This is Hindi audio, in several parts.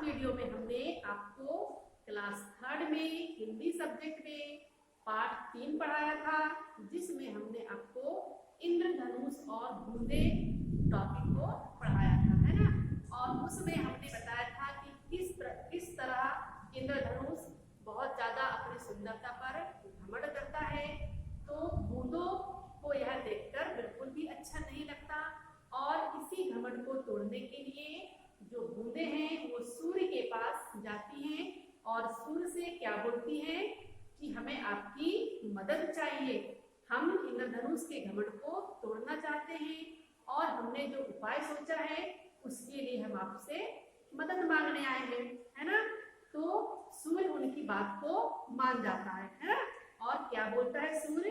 वीडियो में हमने आपको क्लास 3 में हिंदी सब्जेक्ट में पाठ 3 पढ़ाया था, जिसमें हमने आपको इंद्रधनुष और बूंदे टॉपिक को पढ़ाया था, है ना। और उसमें हमने बताया था कि किस तरह इंद्रधनुष बहुत ज्यादा अपनी सुंदरता पर घमंड करता है, तो बूंदों को यह देखकर बिल्कुल भी अच्छा नहीं लगता। और इसी घमंड को तोड़ने के लिए जो बूंदे हैं वो सूर्य के पास जाती हैं और सूर्य से क्या बोलती हैं कि हमें आपकी मदद चाहिए, हम इंद्रधनुष के घमंड को तोड़ना चाहते हैं और हमने जो उपाय सोचा है उसके लिए हम आपसे मदद मांगने आए हैं, है ना। तो सूर्य उनकी बात को मान जाता है ना। और क्या बोलता है सूर्य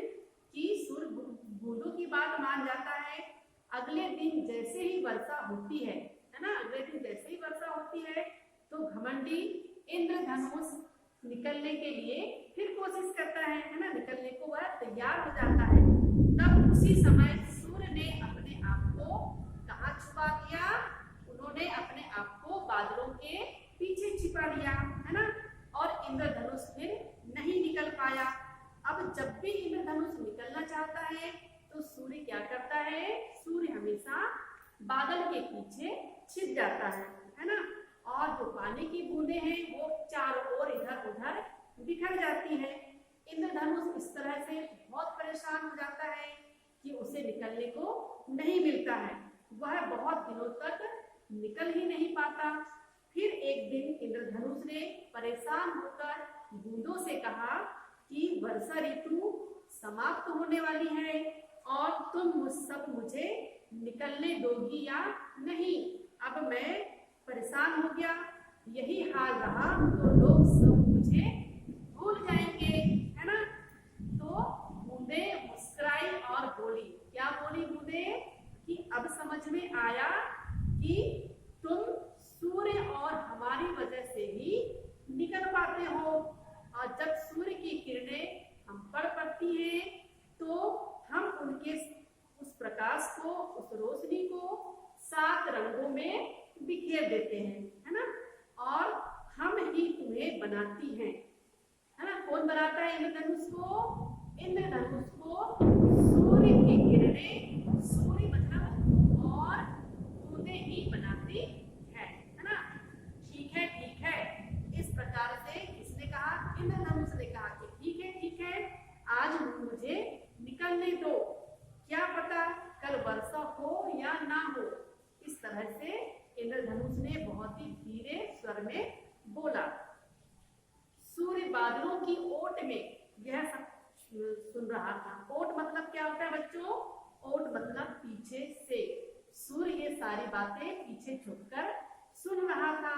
कि सूर्य बूंदों की बात मान जाता है। अगले दिन जैसे ही वर्षा होती है ना, अगले दिन जैसे ही वर्षा होती है तो घमंडी इंद्रधनुष निकलने के लिए फिर कोशिश करता है ना, निकलने को वह तैयार हो जाता है। तब उसी समय सूर्य ने अपने आप को कहाँ छुपा दिया, उन्होंने अपने आप को बादलों के पीछे छिपा लिया, है ना। और इंद्रधनुष फिर नहीं निकल पाया। अब जब भी इंद्रधनुष निकलना चाहता है तो सूर्य क्या करता है, सूर्य हमेशा बादल के पीछे छिप जाता है ना। और जो पानी की बूंदें हैं वो चारों ओर इधर उधर बिखर जाती है। इंद्रधनुष इस तरह से बहुत परेशान हो जाता है कि उसे निकलने को नहीं मिलता है, वह बहुत दिनों तक निकल ही नहीं पाता। फिर एक दिन इंद्रधनुष ने परेशान होकर बूंदों से कहा कि वर्षा ऋतु समाप्त होने वाली है और तुम सब मुझे निकलने दोगी या नहीं। अब मैं परेशान हो गया, यही हाल रहा तो लोग सब मुझे भूल जाएंगे, है ना। तो बूंदे मुस्कुराई और बोली, क्या बोली बूंदे कि अब समझ में आया कि तुम सूर्य और हमारी वजह से ही निकल पाते हो। और जब सूर्य की किरणें हम पर पड़ती हैं तो हम उनके उस प्रकाश को, उस रोशनी को 7 रंगों में बिखेर देते हैं, है ना। और हम ही तुम्हें बनाती हैं, है ना। कौन बनाता है इंद्रधनुष को? इंद्रधनुष को सूर्य की किरणें, सूर्य मतलब और बूंदें ही बनाती है ना। ठीक है। इस प्रकार से किसने कहा? इंद्रधनुष ने कहा कि ठीक है आज मुझे निकलने दो, क्या पता कल वर्षा हो या ना हो। इस तरह से इंद्रधनुष ने बहुत ही धीरे स्वर में बोला। सूर्य बादलों की ओट में यह सब सुन रहा था। ओट मतलब क्या होता है बच्चों? ओट मतलब पीछे से। सूर्य ये सारी बातें पीछे छुपकर सुन रहा था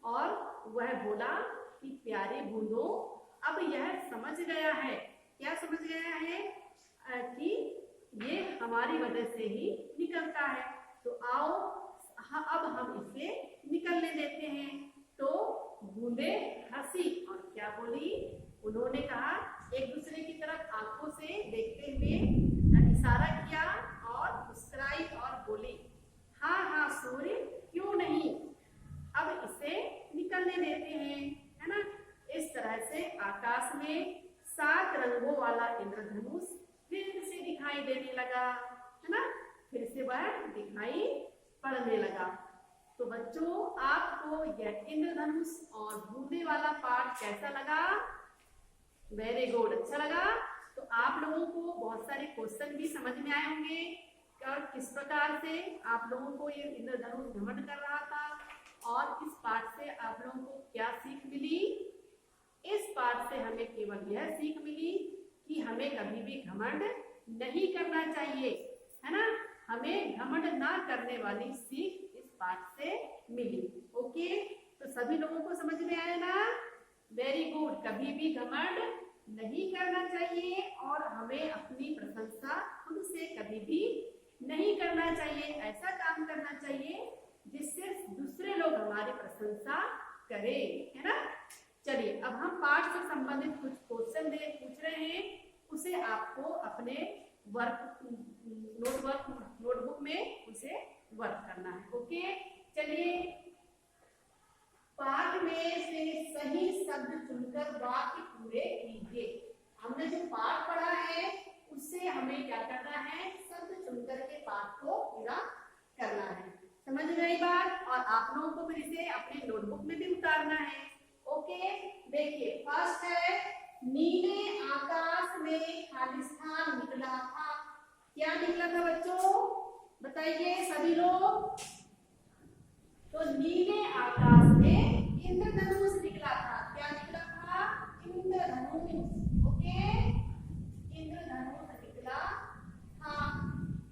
और वह बोला कि प्यारे बूंदों, अब यह समझ गया है। क्या समझ गया है? कि ये हमारी वजह से ही निकलता है, तो आओ अब हम इसे निकलने देते हैं। तो बूंदे हंसी और क्या बोली? उन्होंने कहा, एक दूसरे की तरफ आंखों से देखते हुए इशारा किया और मुस्कुराई और बोली, हाँ सूर्य, क्यों नहीं, अब इसे निकलने देते हैं, है ना। इस तरह से आकाश में 7 रंगों वाला इंद्रधनुष फिर से दिखाई देने लगा, है ना। फिर से वह दिखाई पड़ने लगा। तो बच्चों, आपको यह इंद्रधनुष और बूंदे वाला पाठ कैसा लगा? वेरी गुड, अच्छा लगा। तो आप लोगों को बहुत सारे क्वेश्चन भी समझ में आए होंगे और किस प्रकार से आप लोगों को ये इंद्रधनुष घमंड कर रहा था और इस पाठ से आप लोगों को क्या सीख मिली। इस पाठ से हमें केवल यह सीख मिली कि हमें कभी भी घमंड नहीं करना चाहिए, है ना। हमें घमंड ना करने वाली सीख इस पाठ से मिली। ओके, तो सभी लोगों को समझ में आया ना? Very good. कभी भी घमंड नहीं करना चाहिए और हमें अपनी प्रशंसा खुद से कभी भी नहीं करना चाहिए। ऐसा काम करना चाहिए जिससे दूसरे लोग हमारी प्रशंसा करें, है ना। चलिए, अब हम पाठ से संबंधित कुछ क्वेश्चन पूछ रहे हैं, उसे आपको अपने नोटबुक में उसे वर्क करना है। ओके, चलिए पाठ में से सही शब्द चुनकर वाक्य पूरे कीजिए। हमने जो पाठ पढ़ा है उससे हमें क्या करना है, शब्द चुनकर के पाठ को पूरा करना है। समझ में आई बात? और आप लोगों को फिर इसे अपने नोटबुक में भी उतारना है। ओके, देखिए फर्स्ट है, नीले आकाश में खालिस्तान निकला था। क्या निकला था बच्चों, बताइए सभी लोग। तो नीले आकाश में इंद्रधनुष निकला था। क्या निकला था, इंद्रधनुष। ओके, इंद्रधनुष निकला था।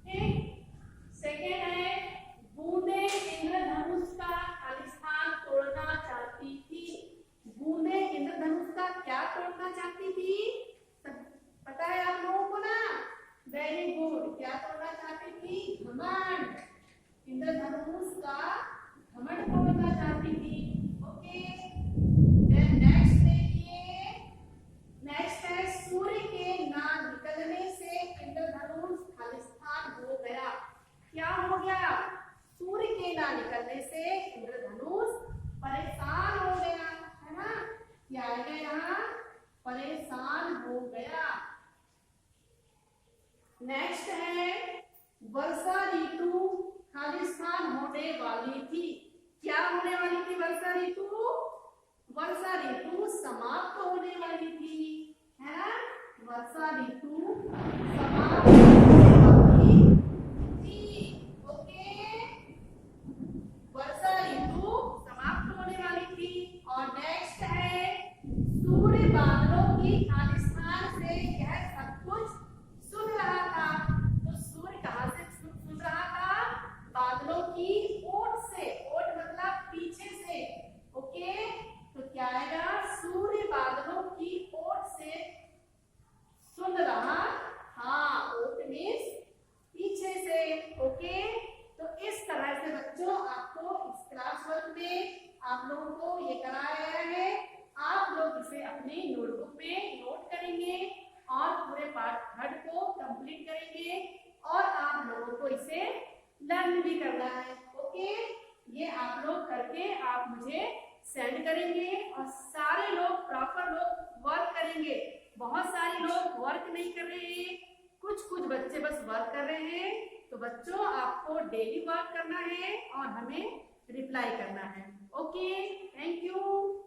ठीक, सेकेंड है, बूंदे इंद्रधनुष का खालिस्तान तोड़ना चाहती थी। बूंदे इंद्रधनुष का क्या तोड़ना चाहती थी, पता है आप लोगों को ना? Very good. क्या तोड़ना चाहती थी, घमंड। इंद्रधनुष का घमंड तोड़ना चाहती थी। ओके, देन नेक्स्ट देखिए, नेक्स्ट है, सूर्य के ना निकलने से इंद्रधनुष खालिस्तान हो गया। क्या हो गया, सूर्य के ना निकलने से इंद्रधनुष परेशान हो गया, है ना? क्या आएगा यहाँ, परेशान हो गया। नेक्स्ट है, वर्षा ऋतु खालिस्तान होने वाली थी। क्या होने वाली थी वर्षा ऋतु, वर्षा ऋतु समाप्त होने वाली थी, है ना? वर्षा ऋतु समाप्त होने वाली थी। ओके, वर्षा ऋतु समाप्त होने वाली थी। और नेक्स्ट है, सूर्य बादलों की खालिस्तान से यह सब कुछ सुन रहा था। तो सूर्य कहाँ से सुन रहा था, बादलों की ओट से। ओट मतलब पीछे से। ओके, तो क्या आएगा, सूर्य बादलों की ओट से सुन रहा। हाँ, ओट मीन्स पीछे से। ओके, तो इस तरह से बच्चों आपको इस क्लास वर्क में आप लोगों को ये कराया गया है। आप लोग इसे अपनी नोटबुक में नोट करेंगे और पूरे पाठ को कंप्लीट करेंगे और आप लोगों को इसे लर्न भी करना है। ओके, ये आप लोग करके आप मुझे सेंड करेंगे और सारे लोग प्रॉपर लोग वर्क करेंगे। बहुत सारे लोग वर्क नहीं कर रहे हैं, कुछ कुछ बच्चे बस वर्क कर रहे हैं। तो बच्चों आपको डेली वर्क करना है और हमें रिप्लाई करना है। Okay, thank you.